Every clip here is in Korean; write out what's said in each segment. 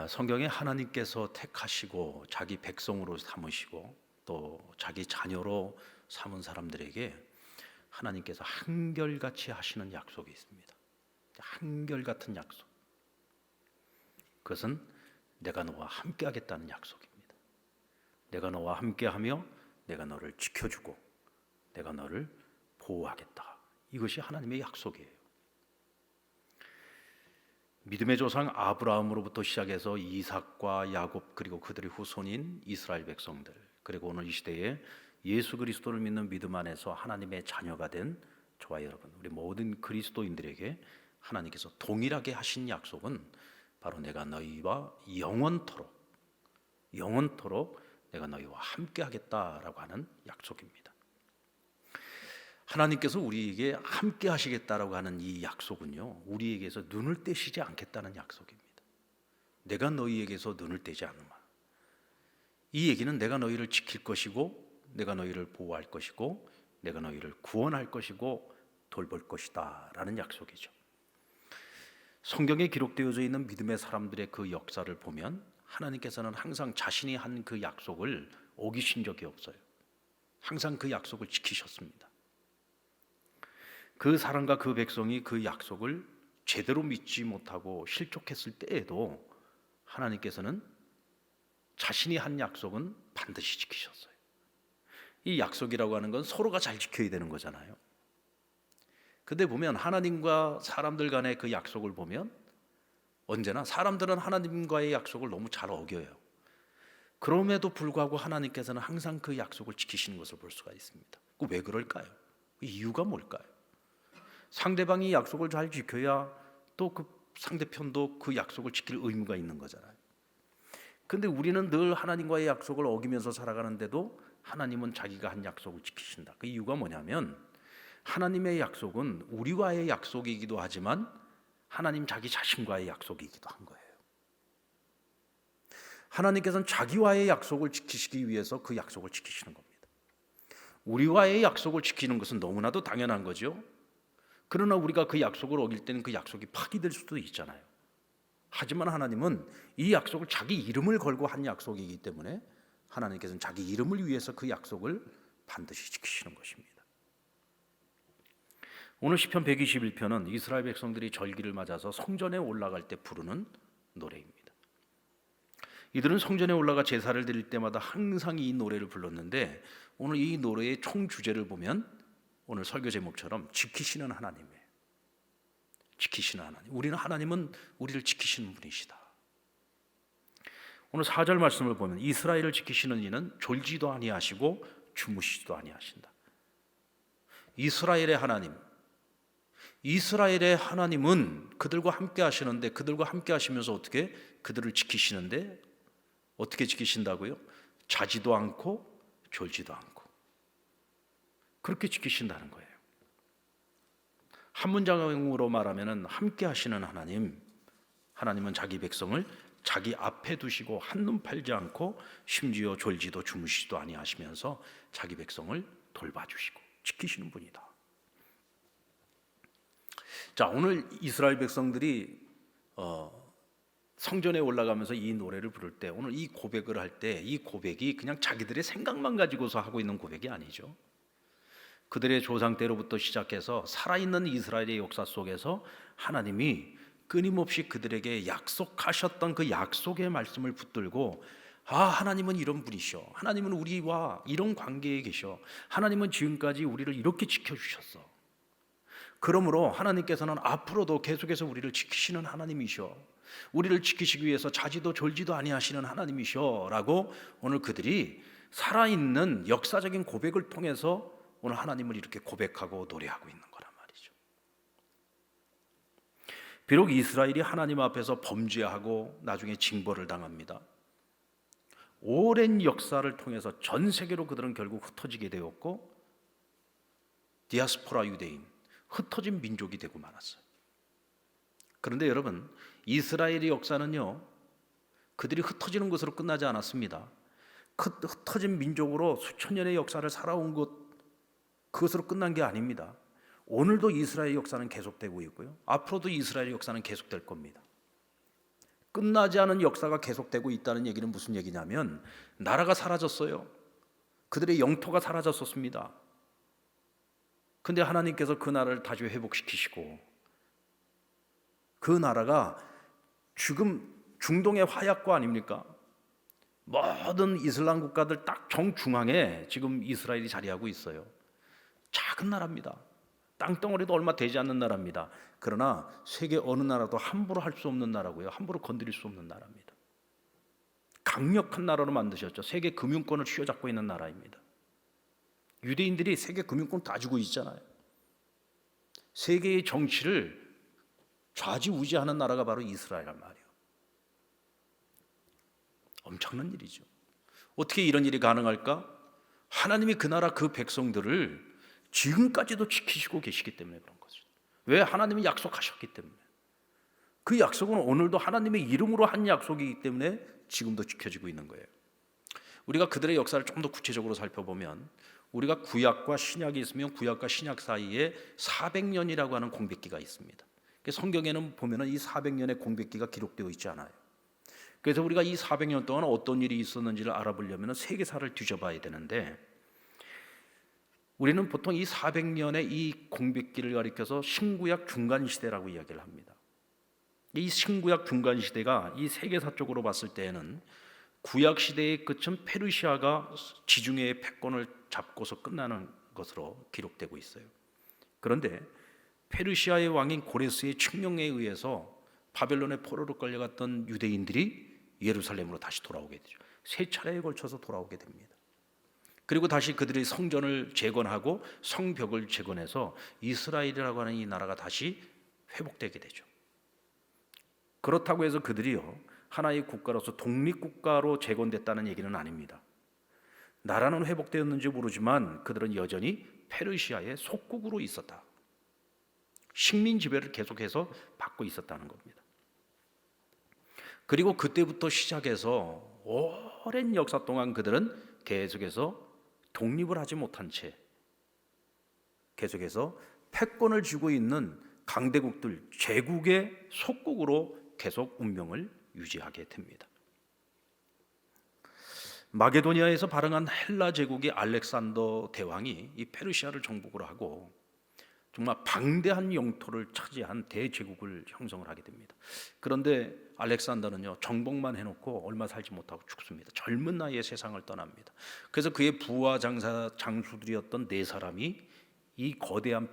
성경에 하나님께서 택하시고 자기 백성으로 삼으시고 또 자기 자녀로 삼은 사람들에게 하나님께서 한결같이 하시는 약속이 있습니다. 한결같은 약속. 그것은 내가 너와 함께 하겠다는 약속입니다. 내가 너와 함께하며 내가 너를 지켜주고 내가 너를 보호하겠다. 이것이 하나님의 약속이에요. 믿음의 조상 아브라함으로부터 시작해서 이삭과 야곱 그리고 그들의 후손인 이스라엘 백성들, 그리고 오늘 이 시대에 예수 그리스도를 믿는 믿음 안에서 하나님의 자녀가 된 저와 여러분, 우리 모든 그리스도인들에게 하나님께서 동일하게 하신 약속은 바로 내가 너희와 영원토록 내가 너희와 함께 하겠다라고 하는 약속입니다. 하나님께서 우리에게 함께 하시겠다라고 하는 이 약속은요, 우리에게서 눈을 떼시지 않겠다는 약속입니다. 내가 너희에게서 눈을 떼지 않으마. 이 얘기는 내가 너희를 지킬 것이고 내가 너희를 보호할 것이고 내가 너희를 구원할 것이고 돌볼 것이다 라는 약속이죠. 성경에 기록되어져 있는 믿음의 사람들의 그 역사를 보면 하나님께서는 항상 자신이 한 그 약속을 어기신 적이 없어요. 항상 그 약속을 지키셨습니다. 그 사람과 그 백성이 그 약속을 제대로 믿지 못하고 실족했을 때에도 하나님께서는 자신이 한 약속은 반드시 지키셨어요. 이 약속이라고 하는 건 서로가 잘 지켜야 되는 거잖아요. 근데 보면 하나님과 사람들 간의 그 약속을 보면 언제나 사람들은 하나님과의 약속을 너무 잘 어겨요. 그럼에도 불구하고 하나님께서는 항상 그 약속을 지키시는 것을 볼 수가 있습니다. 왜 그럴까요? 그 이유가 뭘까요? 상대방이 약속을 잘 지켜야 또 그 상대편도 그 약속을 지킬 의무가 있는 거잖아요. 근데 우리는 늘 하나님과의 약속을 어기면서 살아가는데도 하나님은 자기가 한 약속을 지키신다. 그 이유가 뭐냐면 하나님의 약속은 우리와의 약속이기도 하지만 하나님 자기 자신과의 약속이기도 한 거예요. 하나님께서는 자기와의 약속을 지키시기 위해서 그 약속을 지키시는 겁니다. 우리와의 약속을 지키는 것은 너무나도 당연한 거죠. 그러나 우리가 그 약속을 어길 때는 그 약속이 파기될 수도 있잖아요. 하지만 하나님은 이 약속을 자기 이름을 걸고 한 약속이기 때문에 하나님께서는 자기 이름을 위해서 그 약속을 반드시 지키시는 것입니다. 오늘 시편 121편은 이스라엘 백성들이 절기를 맞아서 성전에 올라갈 때 부르는 노래입니다. 이들은 성전에 올라가 제사를 드릴 때마다 항상 이 노래를 불렀는데 오늘 이 노래의 총 주제를 보면 오늘 설교 제목처럼 지키시는 하나님이에요. 지키시는 하나님. 하나님은 우리를 지키시는 분이시다. 오늘 4절 말씀을 보면 이스라엘을 지키시는 이는 졸지도 아니하시고 주무시지도 아니하신다. 이스라엘의 하나님은 그들과 함께 하시는데 그들과 함께 하시면서 어떻게 그들을 지키시는데 어떻게 지키신다고요? 자지도 않고 졸지도 않고 그렇게 지키신다는 거예요. 한 문장으로 말하면 함께 하시는 하나님은 자기 백성을 자기 앞에 두시고 한눈 팔지 않고 심지어 졸지도 주무시지도 아니하시면서 자기 백성을 돌봐주시고 지키시는 분이다. 자, 오늘 이스라엘 백성들이 성전에 올라가면서 이 노래를 부를 때 오늘 이 고백을 할 때 이 고백이 그냥 자기들의 생각만 가지고서 하고 있는 고백이 아니죠. 그들의 조상 때로부터 시작해서 살아있는 이스라엘의 역사 속에서 하나님이 끊임없이 그들에게 약속하셨던 그 약속의 말씀을 붙들고 하나님은 이런 분이셔. 하나님은 우리와 이런 관계에 계셔. 하나님은 지금까지 우리를 이렇게 지켜주셨어. 그러므로 하나님께서는 앞으로도 계속해서 우리를 지키시는 하나님이셔. 우리를 지키시기 위해서 자지도 졸지도 아니하시는 하나님이셔 라고 오늘 그들이 살아있는 역사적인 고백을 통해서 오늘 하나님을 이렇게 고백하고 노래하고 있는 거란 말이죠. 비록 이스라엘이 하나님 앞에서 범죄하고 나중에 징벌을 당합니다. 오랜 역사를 통해서 전 세계로 그들은 결국 흩어지게 되었고 디아스포라 유대인, 흩어진 민족이 되고 말았어요. 그런데 여러분, 이스라엘의 역사는요, 그들이 흩어지는 것으로 끝나지 않았습니다. 흩어진 민족으로 수천 년의 역사를 살아온 그것으로 끝난 게 아닙니다. 오늘도 이스라엘 역사는 계속되고 있고요. 앞으로도 이스라엘 역사는 계속될 겁니다. 끝나지 않은 역사가 계속되고 있다는 얘기는 무슨 얘기냐면 나라가 사라졌어요. 그들의 영토가 사라졌었습니다. 근데 하나님께서 그 나라를 다시 회복시키시고 그 나라가 지금 중동의 화약고 아닙니까? 모든 이슬람 국가들 딱 정중앙에 지금 이스라엘이 자리하고 있어요. 작은 나라입니다. 땅덩어리도 얼마 되지 않는 나라입니다. 그러나 세계 어느 나라도 함부로 할 수 없는 나라고요. 함부로 건드릴 수 없는 나라입니다. 강력한 나라로 만드셨죠. 세계 금융권을 쥐어잡고 있는 나라입니다. 유대인들이 세계 금융권 다 쥐고 있잖아요. 세계의 정치를 좌지우지하는 나라가 바로 이스라엘란 말이에요. 엄청난 일이죠. 어떻게 이런 일이 가능할까? 하나님이 그 나라 그 백성들을 지금까지도 지키시고 계시기 때문에 그런 거죠. 왜? 하나님이 약속하셨기 때문에. 그 약속은 오늘도 하나님의 이름으로 한 약속이기 때문에 지금도 지켜지고 있는 거예요. 우리가 그들의 역사를 좀 더 구체적으로 살펴보면 우리가 구약과 신약이 있으면 구약과 신약 사이에 400년이라고 하는 공백기가 있습니다. 성경에는 보면은 이 400년의 공백기가 기록되어 있지 않아요. 그래서 우리가 이 400년 동안 어떤 일이 있었는지를 알아보려면 세계사를 뒤져봐야 되는데 우리는 보통 이 400년의 이 공백기를 가리켜서 신구약 중간시대라고 이야기를 합니다. 이 신구약 중간시대가 이 세계사 쪽으로 봤을 때에는 구약시대의 끝은 페르시아가 지중해의 패권을 잡고서 끝나는 것으로 기록되고 있어요. 그런데 페르시아의 왕인 고레스의 칙령에 의해서 바벨론의 포로로 끌려갔던 유대인들이 예루살렘으로 다시 돌아오게 되죠. 세 차례에 걸쳐서 돌아오게 됩니다. 그리고 다시 그들이 성전을 재건하고 성벽을 재건해서 이스라엘이라고 하는 이 나라가 다시 회복되게 되죠. 그렇다고 해서 그들이요 하나의 국가로서 독립국가로 재건됐다는 얘기는 아닙니다. 나라는 회복되었는지 모르지만 그들은 여전히 페르시아의 속국으로 있었다. 식민 지배를 계속해서 받고 있었다는 겁니다. 그리고 그때부터 시작해서 오랜 역사 동안 그들은 계속해서 독립을 하지 못한 채 계속해서 패권을 쥐고 있는 강대국들, 제국의 속국으로 계속 운명을 유지하게 됩니다. 마게도니아에서 발흥한 헬라 제국의 알렉산더 대왕이 이 페르시아를 정복을 하고 정말 방대한 영토를 차지한 대제국을 형성을 하게 됩니다. 그런데 알렉산더는요 정복만 해놓고 얼마 살지 못하고 죽습니다. 젊은 나이에 세상을 떠납니다. 그래서 그의 부하 장수들이었던 네 사람이 이 거대한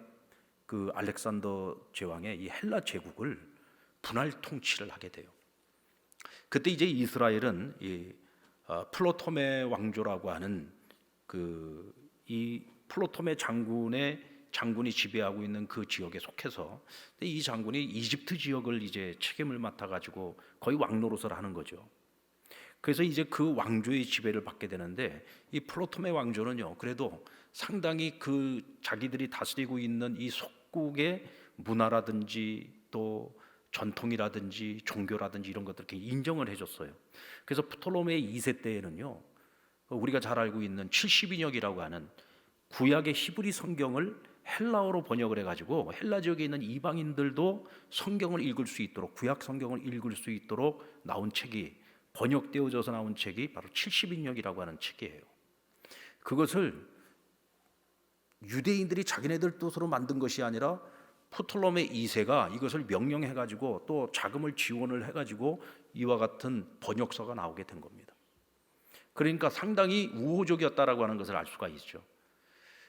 그 알렉산더 제왕의 이 헬라 제국을 분할 통치를 하게 돼요. 그때 이제 이스라엘은 이 플로토메 왕조라고 하는 이 플로토메 장군이 지배하고 있는 그 지역에 속해서 이 장군이 이집트 지역을 이제 책임을 맡아 가지고 거의 왕노릇을 하는 거죠. 그래서 이제 그 왕조의 지배를 받게 되는데 이 플로토메 왕조는요 그래도 상당히 그 자기들이 다스리고 있는 이 속국의 문화라든지 또 전통이라든지 종교라든지 이런 것들을 인정을 해줬어요. 그래서 프톨로메 2세 때에는요 우리가 잘 알고 있는 70인역이라고 하는 구약의 히브리 성경을 헬라어로 번역을 해가지고 헬라 지역에 있는 이방인들도 성경을 읽을 수 있도록 구약 성경을 읽을 수 있도록 나온 책이 번역되어져서 나온 책이 바로 70인역이라고 하는 책이에요. 그것을 유대인들이 자기네들 뜻으로 만든 것이 아니라 프톨로메 2세가 이것을 명령해가지고 또 자금을 지원을 해가지고 이와 같은 번역서가 나오게 된 겁니다. 그러니까 상당히 우호적이었다라고 하는 것을 알 수가 있죠.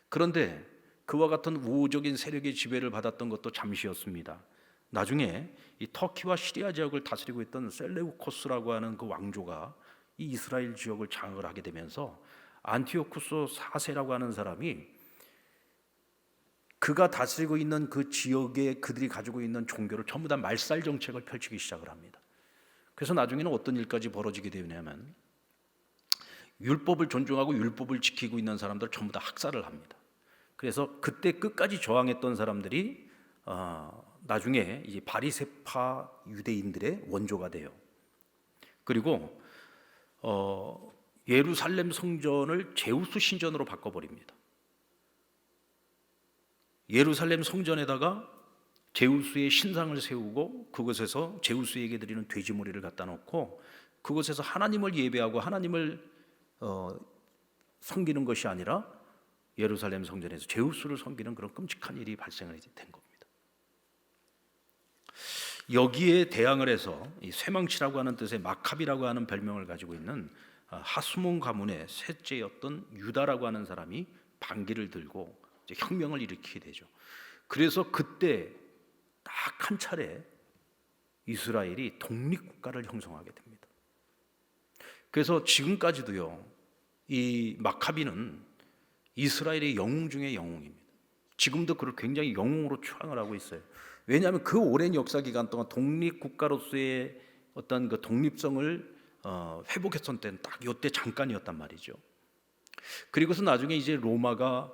그런데 그와 같은 우호적인 세력의 지배를 받았던 것도 잠시였습니다. 나중에 이 터키와 시리아 지역을 다스리고 있던 셀레우코스라고 하는 그 왕조가 이 이스라엘 지역을 장악을 하게 되면서 안티오쿠스 4세라고 하는 사람이 그가 다스리고 있는 그 지역에 그들이 가지고 있는 종교를 전부 다 말살 정책을 펼치기 시작을 합니다. 그래서 나중에는 어떤 일까지 벌어지게 되냐면 율법을 존중하고 율법을 지키고 있는 사람들 전부 다 학살을 합니다. 그래서 그때 끝까지 저항했던 사람들이 나중에 이제 바리새파 유대인들의 원조가 돼요. 그리고 예루살렘 성전을 제우스 신전으로 바꿔버립니다. 예루살렘 성전에다가 제우스의 신상을 세우고 그곳에서 제우스에게 드리는 돼지머리를 갖다 놓고 그곳에서 하나님을 예배하고 하나님을 섬기는 것이 아니라 예루살렘 성전에서 제우스를 섬기는 그런 끔찍한 일이 발생을 된 겁니다. 여기에 대항을 해서 이 쇠망치라고 하는 뜻의 마카비라고 하는 별명을 가지고 있는 하수몬 가문의 셋째였던 유다라고 하는 사람이 반기를 들고 이제 혁명을 일으키게 되죠. 그래서 그때 딱 한 차례 이스라엘이 독립국가를 형성하게 됩니다. 그래서 지금까지도요, 이 마카비는 이스라엘의 영웅 중에 영웅입니다. 지금도 그걸 굉장히 영웅으로 추앙을 하고 있어요. 왜냐하면 그 오랜 역사 기간 동안 독립국가로서의 어떤 그 독립성을 회복했던 때는 딱 이때 잠깐이었단 말이죠. 그리고서 나중에 이제 로마가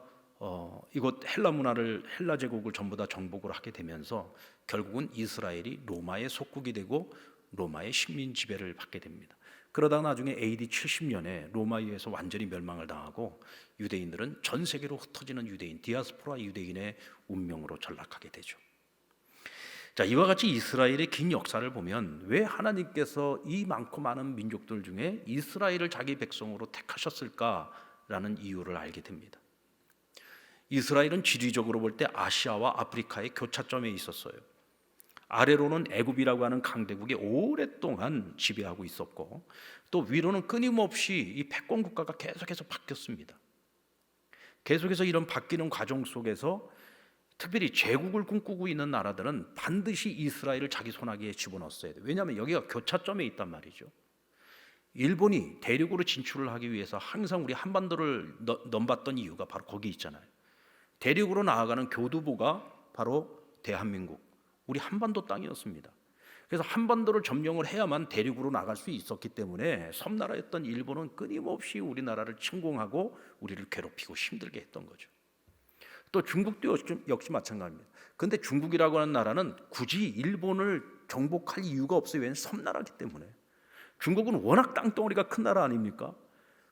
이곳 헬라 문화를, 헬라 제국을 전부 다 정복을 하게 되면서 결국은 이스라엘이 로마의 속국이 되고 로마의 식민 지배를 받게 됩니다. 그러다가 나중에 AD 70년에 로마에 의해서 완전히 멸망을 당하고 유대인들은 전 세계로 흩어지는 유대인, 디아스포라 유대인의 운명으로 전락하게 되죠. 자, 이와 같이 이스라엘의 긴 역사를 보면 왜 하나님께서 이 많고 많은 민족들 중에 이스라엘을 자기 백성으로 택하셨을까라는 이유를 알게 됩니다. 이스라엘은 지리적으로 볼 때 아시아와 아프리카의 교차점에 있었어요. 아래로는 애굽이라고 하는 강대국이 오랫동안 지배하고 있었고, 또 위로는 끊임없이 이 패권 국가가 계속해서 바뀌었습니다. 계속해서 이런 바뀌는 과정 속에서 특별히 제국을 꿈꾸고 있는 나라들은 반드시 이스라엘을 자기 손아귀에 집어넣었어야 돼요. 왜냐하면 여기가 교차점에 있단 말이죠. 일본이 대륙으로 진출을 하기 위해서 항상 우리 한반도를 넘봤던 이유가 바로 거기 있잖아요. 대륙으로 나아가는 교두보가 바로 대한민국, 우리 한반도 땅이었습니다. 그래서 한반도를 점령을 해야만 대륙으로 나갈 수 있었기 때문에 섬나라였던 일본은 끊임없이 우리나라를 침공하고 우리를 괴롭히고 힘들게 했던 거죠. 또 중국도 역시 마찬가지입니다. 그런데 중국이라고 하는 나라는 굳이 일본을 정복할 이유가 없어요. 왜냐하면 섬나라이기 때문에. 중국은 워낙 땅덩어리가 큰 나라 아닙니까?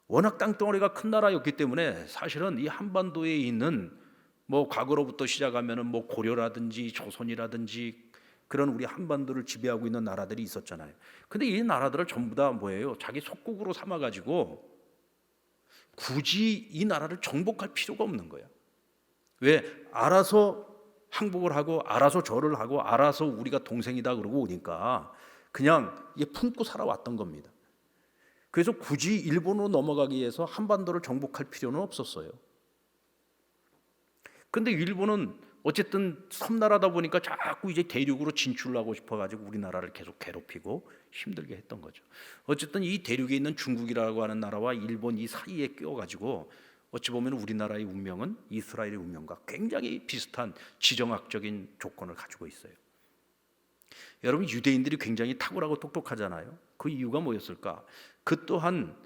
워낙 땅덩어리가 큰 나라였기 때문에 사실은 이 한반도에 있는 뭐 과거로부터 시작하면은 뭐 고려라든지 조선이라든지 그런 우리 한반도를 지배하고 있는 나라들이 있었잖아요. 근데 이 나라들을 전부 다 뭐예요? 자기 속국으로 삼아가지고 굳이 이 나라를 정복할 필요가 없는 거야. 왜? 알아서 항복을 하고 알아서 절을 하고 알아서 우리가 동생이다 그러고 오니까 그냥 품고 살아왔던 겁니다. 그래서 굳이 일본으로 넘어가기 위해서 한반도를 정복할 필요는 없었어요. 근데 일본은 어쨌든 섬나라다 보니까 자꾸 이제 대륙으로 진출하고 싶어가지고 우리나라를 계속 괴롭히고 힘들게 했던 거죠. 어쨌든 이 대륙에 있는 중국이라고 하는 나라와 일본 이 사이에 끼어가지고 어찌 보면 우리나라의 운명은 이스라엘의 운명과 굉장히 비슷한 지정학적인 조건을 가지고 있어요. 여러분, 유대인들이 굉장히 탁월하고 똑똑하잖아요. 그 이유가 뭐였을까? 그 또한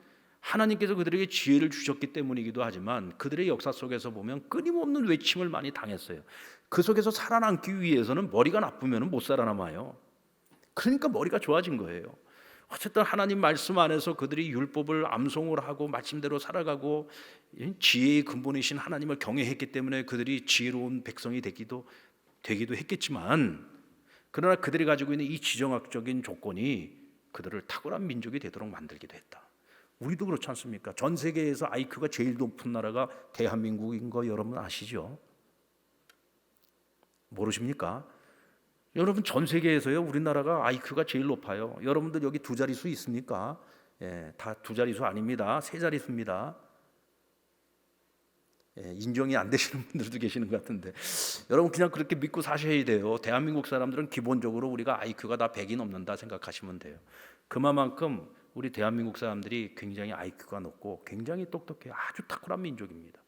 하나님께서 그들에게 지혜를 주셨기 때문이기도 하지만 그들의 역사 속에서 보면 끊임없는 외침을 많이 당했어요. 그 속에서 살아남기 위해서는 머리가 나쁘면 못 살아남아요. 그러니까 머리가 좋아진 거예요. 어쨌든 하나님 말씀 안에서 그들이 율법을 암송을 하고 말씀대로 살아가고 지혜의 근본이신 하나님을 경외했기 때문에 그들이 지혜로운 백성이 되기도 했겠지만, 그러나 그들이 가지고 있는 이 지정학적인 조건이 그들을 탁월한 민족이 되도록 만들기도 했다. 우리도 그렇지 않습니까? 전 세계에서 IQ가 제일 높은 나라가 대한민국인 거 여러분 아시죠? 모르십니까? 여러분, 전 세계에서요 우리나라가 IQ가 제일 높아요. 여러분들 여기 두 자릿수 있습니까? 예, 다 두 자릿수 아닙니다. 세 자릿수입니다. 예, 인정이 안 되시는 분들도 계시는 것 같은데 여러분 그냥 그렇게 믿고 사셔야 돼요. 대한민국 사람들은 기본적으로 우리가 IQ가 다 100이 넘는다 생각하시면 돼요. 그만큼 우리 대한민국 사람들이 굉장히 IQ가 높고 굉장히 똑똑해요. 아주 탁월한 민족입니다.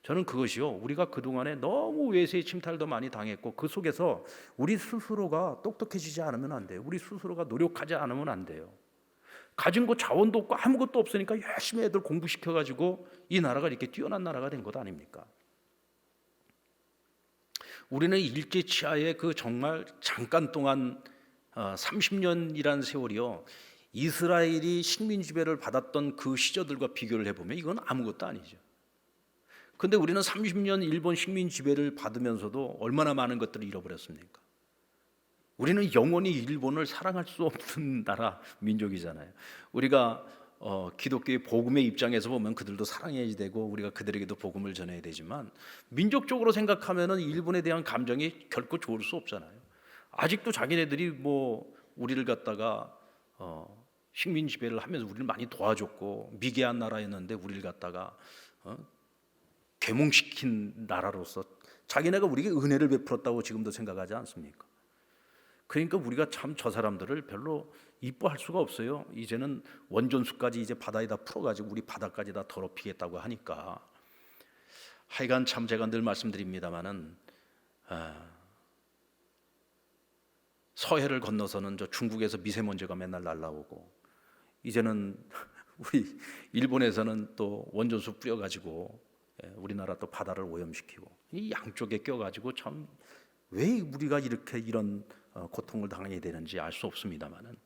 저는 그것이요, 우리가 그동안에 너무 외세의 침탈도 많이 당했고 그 속에서 우리 스스로가 똑똑해지지 않으면 안 돼요. 우리 스스로가 노력하지 않으면 안 돼요. 가진 거 자원도 없고 아무것도 없으니까 열심히 애들 공부시켜가지고 이 나라가 이렇게 뛰어난 나라가 된 것 아닙니까? 우리는 일제치하의 그 정말 잠깐 동안 30년이라는 세월이요, 이스라엘이 식민 지배를 받았던 그 시절들과 비교를 해보면 이건 아무것도 아니죠. 근데 우리는 30년 일본 식민 지배를 받으면서도 얼마나 많은 것들을 잃어버렸습니까? 우리는 영원히 일본을 사랑할 수 없는 나라 민족이잖아요. 우리가 기독교의 복음의 입장에서 보면 그들도 사랑해야 되고 우리가 그들에게도 복음을 전해야 되지만 민족적으로 생각하면은 일본에 대한 감정이 결코 좋을 수 없잖아요. 아직도 자기네들이 뭐 우리를 갖다가 식민 지배를 하면서 우리를 많이 도와줬고 미개한 나라였는데 우리를 갖다가 계몽시킨 나라로서 자기네가 우리에게 은혜를 베풀었다고 지금도 생각하지 않습니까? 그러니까 우리가 참 저 사람들을 별로 이뻐할 수가 없어요. 이제는 원전수까지 이제 바다에다 풀어가지고 우리 바다까지 다 더럽히겠다고 하니까 하여간 참 제가 늘 말씀드립니다마는 서해를 건너서는 저 중국에서 미세먼지가 맨날 날라오고 이제는 우리 일본에서는 또 원전수 뿌려가지고 우리나라 또 바다를 오염시키고 이 양쪽에 껴가지고 참 왜 우리가 이렇게 이런 고통을 당해야 되는지 알 수 없습니다만은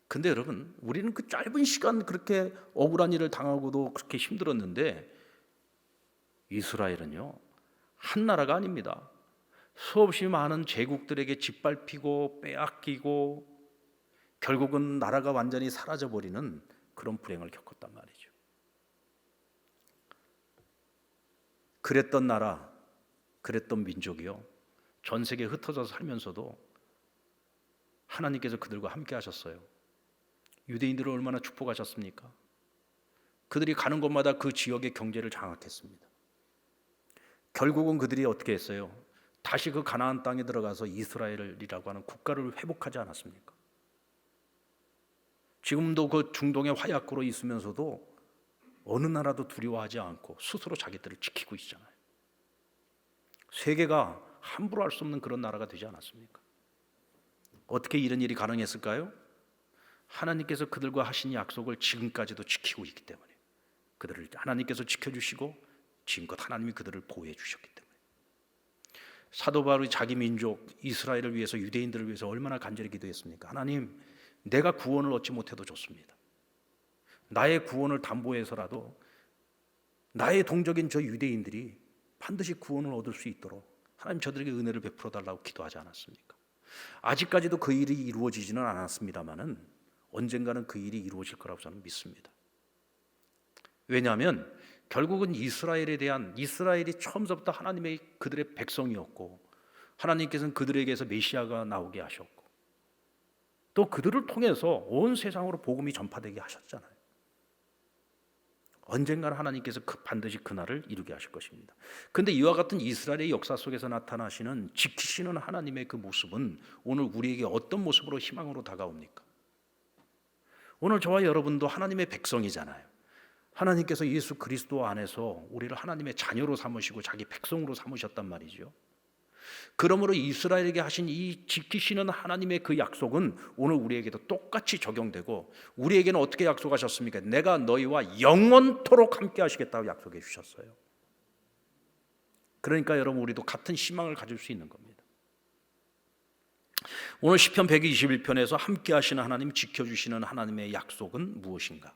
근데 여러분 우리는 그 짧은 시간 그렇게 억울한 일을 당하고도 그렇게 힘들었는데 이스라엘은요 한 나라가 아닙니다. 수없이 많은 제국들에게 짓밟히고 빼앗기고 결국은 나라가 완전히 사라져버리는 그런 불행을 겪었단 말이죠. 그랬던 나라, 그랬던 민족이요 전 세계에 흩어져서 살면서도 하나님께서 그들과 함께 하셨어요. 유대인들을 얼마나 축복하셨습니까? 그들이 가는 곳마다 그 지역의 경제를 장악했습니다. 결국은 그들이 어떻게 했어요? 다시 그 가나안 땅에 들어가서 이스라엘이라고 하는 국가를 회복하지 않았습니까? 지금도 그 중동의 화약고로 있으면서도 어느 나라도 두려워하지 않고 스스로 자기들을 지키고 있잖아요. 세계가 함부로 할 수 없는 그런 나라가 되지 않았습니까? 어떻게 이런 일이 가능했을까요? 하나님께서 그들과 하신 약속을 지금까지도 지키고 있기 때문에 그들을 하나님께서 지켜주시고 지금껏 하나님이 그들을 보호해 주셨기 때문에 사도 바울이 자기 민족 이스라엘을 위해서 유대인들을 위해서 얼마나 간절히 기도했습니까? 하나님 내가 구원을 얻지 못해도 좋습니다. 나의 구원을 담보해서라도 나의 동족인 저 유대인들이 반드시 구원을 얻을 수 있도록 하나님 저들에게 은혜를 베풀어 달라고 기도하지 않았습니까? 아직까지도 그 일이 이루어지지는 않았습니다만은 언젠가는 그 일이 이루어질 거라고 저는 믿습니다. 왜냐하면 결국은 이스라엘이 처음부터 하나님의 그들의 백성이었고 하나님께서는 그들에게서 메시아가 나오게 하셨고 또 그들을 통해서 온 세상으로 복음이 전파되게 하셨잖아요. 언젠가는 하나님께서 반드시 그날을 이루게 하실 것입니다. 그런데 이와 같은 이스라엘의 역사 속에서 나타나시는 지키시는 하나님의 그 모습은 오늘 우리에게 어떤 모습으로 희망으로 다가옵니까? 오늘 저와 여러분도 하나님의 백성이잖아요. 하나님께서 예수 그리스도 안에서 우리를 하나님의 자녀로 삼으시고 자기 백성으로 삼으셨단 말이죠. 그러므로 이스라엘에게 하신 이 지키시는 하나님의 그 약속은 오늘 우리에게도 똑같이 적용되고 우리에게는 어떻게 약속하셨습니까? 내가 너희와 영원토록 함께 하시겠다고 약속해 주셨어요. 그러니까 여러분 우리도 같은 희망을 가질 수 있는 겁니다. 오늘 시편 121편에서 함께 하시는 하나님, 지켜주시는 하나님의 약속은 무엇인가?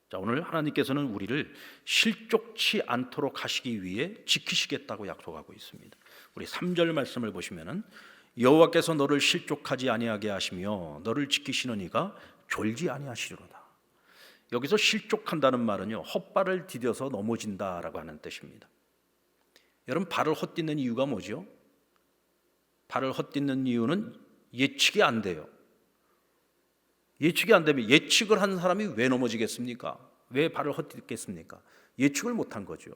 자, 오늘 하나님께서는 우리를 실족치 않도록 하시기 위해 지키시겠다고 약속하고 있습니다. 우리 3절 말씀을 보시면은 여호와께서 너를 실족하지 아니하게 하시며 너를 지키시는 이가 졸지 아니하시리로다. 여기서 실족한다는 말은요 헛발을 디뎌서 넘어진다라고 하는 뜻입니다. 여러분 발을 헛디는 이유가 뭐죠? 발을 헛디는 이유는 예측이 안 돼요. 예측이 안 되면 예측을 한 사람이 왜 넘어지겠습니까? 왜 발을 헛디겠습니까? 예측을 못한 거죠.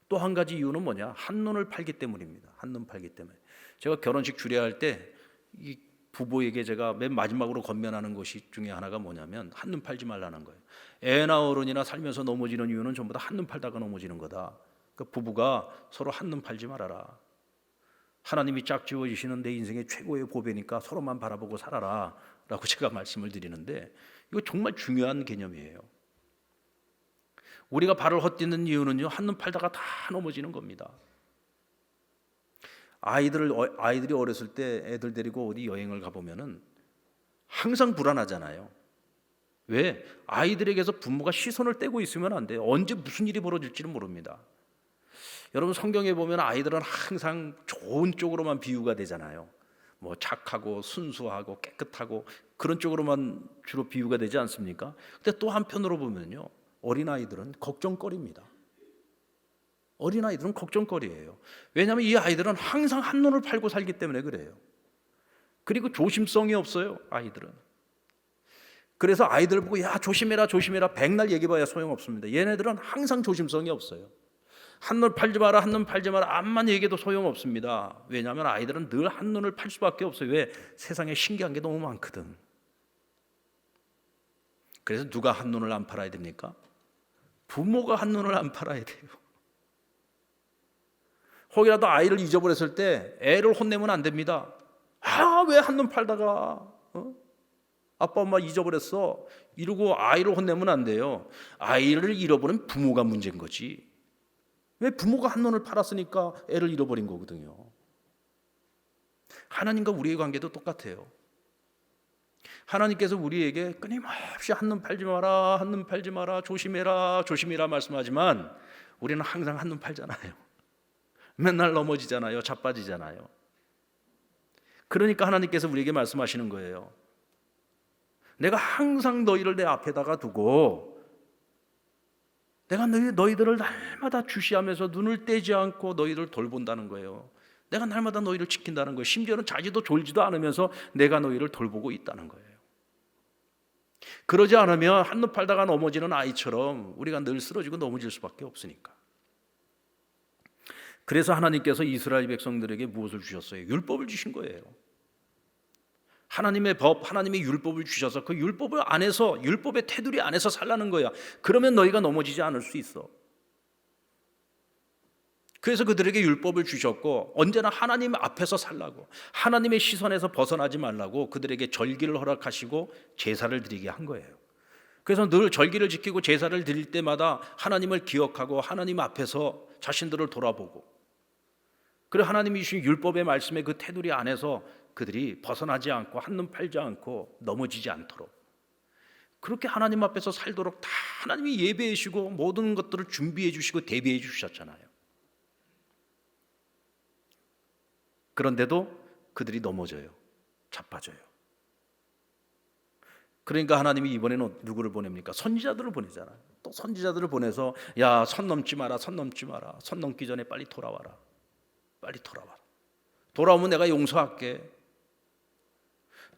또 한 가지 이유는 뭐냐? 한눈을 팔기 때문입니다. 한눈 팔기 때문에. 제가 결혼식 주례할 때 이 부부에게 제가 맨 마지막으로 건면하는 것이 중에 하나가 뭐냐면 한눈 팔지 말라는 거예요. 애나 어른이나 살면서 넘어지는 이유는 전부 다 한눈 팔다가 넘어지는 거다. 그러니까 부부가 서로 한눈 팔지 말아라. 하나님이 짝지어 주시는 내 인생의 최고의 보배니까 서로만 바라보고 살아라 라고 제가 말씀을 드리는데 이거 정말 중요한 개념이에요. 우리가 발을 헛디는 이유는요 한눈 팔다가 다 넘어지는 겁니다. 아이들이 어렸을 때 애들 데리고 어디 여행을 가보면은 항상 불안하잖아요. 왜? 아이들에게서 부모가 시선을 떼고 있으면 안 돼요. 언제 무슨 일이 벌어질지는 모릅니다. 여러분 성경에 보면 아이들은 항상 좋은 쪽으로만 비유가 되잖아요. 뭐 착하고 순수하고 깨끗하고 그런 쪽으로만 주로 비유가 되지 않습니까? 근데 또 한편으로 보면요, 어린아이들은 걱정거리입니다. 어린아이들은 걱정거리예요. 왜냐하면 이 아이들은 항상 한눈을 팔고 살기 때문에 그래요. 그리고 조심성이 없어요, 아이들은. 그래서 아이들 보고 야 조심해라 조심해라 백날 얘기해봐야 소용없습니다. 얘네들은 항상 조심성이 없어요. 한눈 팔지 마라 한눈 팔지 마라 암만 얘기해도 소용없습니다. 왜냐하면 아이들은 늘 한눈을 팔 수밖에 없어요. 왜? 세상에 신기한 게 너무 많거든. 그래서 누가 한눈을 안 팔아야 됩니까? 부모가 한눈을 안 팔아야 돼요. 혹이라도 아이를 잊어버렸을 때 애를 혼내면 안 됩니다. 아, 왜 한눈 팔다가 아빠 엄마 잊어버렸어 이러고 아이를 혼내면 안 돼요. 아이를 잃어버린 부모가 문제인 거지. 왜? 부모가 한눈을 팔았으니까 애를 잃어버린 거거든요. 하나님과 우리의 관계도 똑같아요. 하나님께서 우리에게 끊임없이 한눈 팔지 마라 한눈 팔지 마라 조심해라 조심해라 말씀하지만 우리는 항상 한눈 팔잖아요. 맨날 넘어지잖아요. 자빠지잖아요. 그러니까 하나님께서 우리에게 말씀하시는 거예요. 내가 항상 너희를 내 앞에다가 두고 내가 너희들을 날마다 주시하면서 눈을 떼지 않고 너희를 돌본다는 거예요. 내가 날마다 너희를 지킨다는 거예요. 심지어는 자지도 졸지도 않으면서 내가 너희를 돌보고 있다는 거예요. 그러지 않으면 한눈 팔다가 넘어지는 아이처럼 우리가 늘 쓰러지고 넘어질 수밖에 없으니까. 그래서 하나님께서 이스라엘 백성들에게 무엇을 주셨어요? 율법을 주신 거예요. 하나님의 법, 하나님의 율법을 주셔서 그 율법을 안에서, 율법의 테두리 안에서 살라는 거야. 그러면 너희가 넘어지지 않을 수 있어. 그래서 그들에게 율법을 주셨고 언제나 하나님 앞에서 살라고, 하나님의 시선에서 벗어나지 말라고 그들에게 절기를 허락하시고 제사를 드리게 한 거예요. 그래서 늘 절기를 지키고 제사를 드릴 때마다 하나님을 기억하고 하나님 앞에서 자신들을 돌아보고, 그리고 하나님이 주신 율법의 말씀의 그 테두리 안에서 그들이 벗어나지 않고 한눈 팔지 않고 넘어지지 않도록 그렇게 하나님 앞에서 살도록 다 하나님이 예배해 주시고 모든 것들을 준비해 주시고 대비해 주셨잖아요. 그런데도 그들이 넘어져요. 자빠져요. 그러니까 하나님이 이번에는 누구를 보냅니까? 선지자들을 보내잖아요. 또 선지자들을 보내서 야, 선 넘지 마라, 선 넘지 마라. 선 넘기 전에 빨리 돌아와라. 빨리 돌아와라. 돌아오면 내가 용서할게.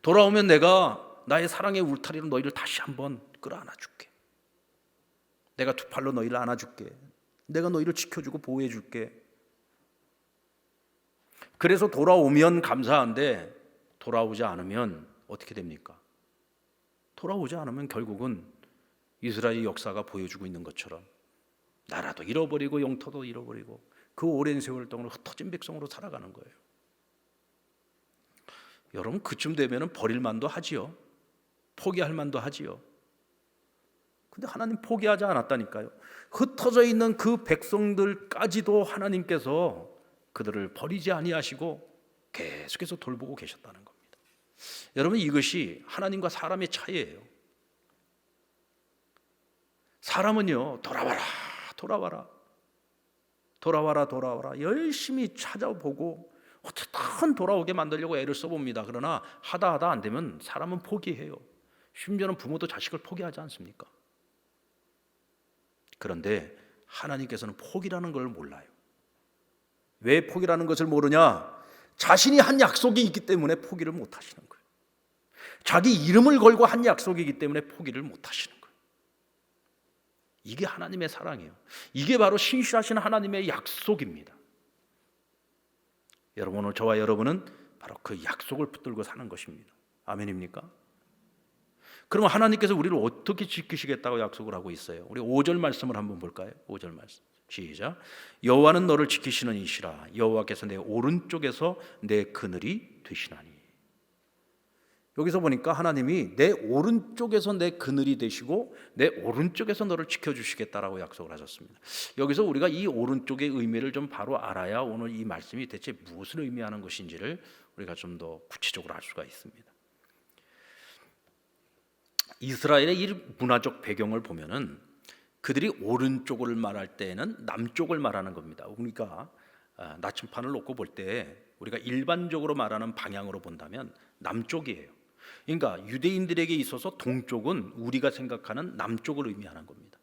돌아오면 내가 나의 사랑의 울타리로 너희를 다시 한번 끌어안아줄게. 내가 두 팔로 너희를 안아줄게. 내가 너희를 지켜주고 보호해줄게. 그래서 돌아오면 감사한데 돌아오지 않으면 어떻게 됩니까? 돌아오지 않으면 결국은 이스라엘 역사가 보여주고 있는 것처럼 나라도 잃어버리고 영토도 잃어버리고 그 오랜 세월 동안 흩어진 백성으로 살아가는 거예요. 여러분, 그쯤 되면 버릴 만도 하지요. 포기할 만도 하지요. 근데 하나님 포기하지 않았다니까요. 흩어져 있는 그 백성들까지도 하나님께서 그들을 버리지 아니하시고 계속해서 돌보고 계셨다는 겁니다. 여러분, 이것이 하나님과 사람의 차이예요. 사람은요, 돌아와라 돌아와라 돌아와라 돌아와라 열심히 찾아보고 어쨌든 돌아오게 만들려고 애를 써봅니다. 그러나 하다 안 되면 사람은 포기해요. 심지어는 부모도 자식을 포기하지 않습니까? 그런데 하나님께서는 포기라는 걸 몰라요. 왜 포기라는 것을 모르냐? 자신이 한 약속이 있기 때문에 포기를 못 하시는 거예요. 자기 이름을 걸고 한 약속이기 때문에 포기를 못 하시는 거예요. 이게 하나님의 사랑이에요. 이게 바로 신실하신 하나님의 약속입니다. 여러분, 오늘 저와 여러분은 바로 그 약속을 붙들고 사는 것입니다. 아멘입니까? 그럼 하나님께서 우리를 어떻게 지키시겠다고 약속을 하고 있어요? 우리 5절 말씀을 한번 볼까요? 5절 말씀 시작. 여호와는 너를 지키시는 이시라. 여호와께서 내 오른쪽에서 내 그늘이 되시나니. 여기서 보니까 하나님이 내 오른쪽에서 내 그늘이 되시고 내 오른쪽에서 너를 지켜주시겠다라고 약속을 하셨습니다. 여기서 우리가 이 오른쪽의 의미를 좀 바로 알아야 오늘 이 말씀이 대체 무엇을 의미하는 것인지를 우리가 좀 더 구체적으로 알 수가 있습니다. 이스라엘의 이 문화적 배경을 보면은 그들이 오른쪽을 말할 때에는 남쪽을 말하는 겁니다. 그러니까 나침판을 놓고 볼 때 우리가 일반적으로 말하는 방향으로 본다면 남쪽이에요. 그러니까 유대인들에게 있어서 동쪽은 우리가 생각하는 남쪽을 의미하는 겁니다.